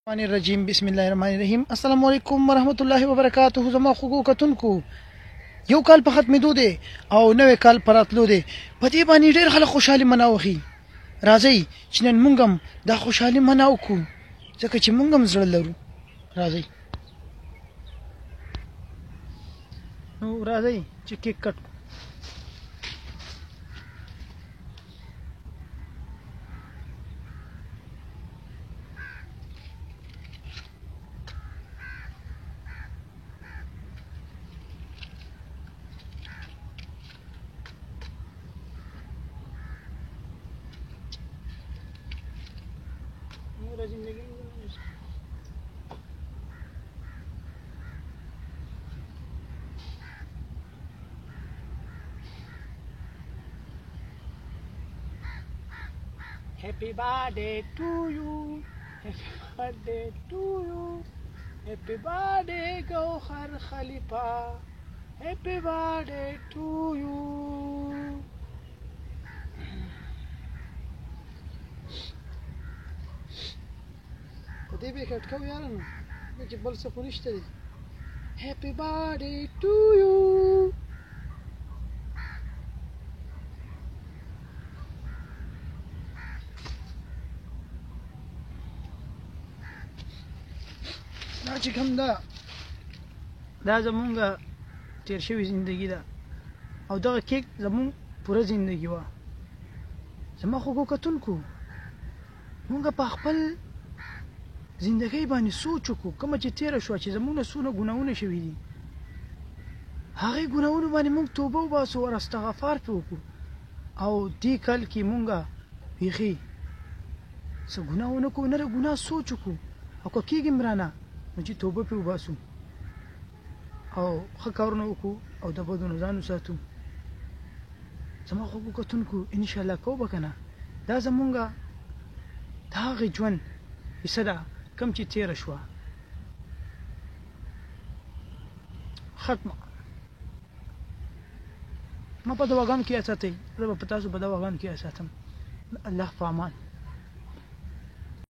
الرحمن الرجیم بسم الله الرحمن الرحیم السلام علیکم ورحمت الله وبرکاته. زما خوږو کتونکو یو کال په ختمېدو دی او نوې کال په راتلو دی. په دې باندې ډېر خلک خوشحالي مناوخي. راځئ چې نن موږ هم دا خوشحالي مناو کړو ځکه چې موږ هم زړه لرو. راځئ نو راځئ چې کیک کټ کړو. Happy birthday to you, happy birthday to you, happy birthday Gauhar Khalifa, happy birthday to you. Today we got come here, no? Which balls are finished today? Happy birthday to you. دا چې کوم دا زمونږ تیر شوې زندگی ده او دغه کیک زمونږ پوره زندگی وه. زما خوږو کتونکو مونږ په خپل زندګۍ باندې سوچ وکړو کومه چې تېره شوه چې زمونږ نه څونه ګناهونه شوي دي هغې ګناهونو باندې مونږ توبه وباسو او استغفار پرې وکړو او دې کال کې مونږ بیخي څه ګناه ونه کړو نه د ګناه سوچ وکړو او که کېږي م رانه نو چې توبه پرې وباسو او ښه کارونه وکړو او د بدو نه ځان وساتو. زما خوږو کتونکو انشاءالله کوو به که نه دا زمونږ د هغې ژوند حصه ده کوم چې تېره شوه ختمه. ما په دواګانو کې اساتئ زه به په تاسو په دواګانو کې اساتم. الله په امان.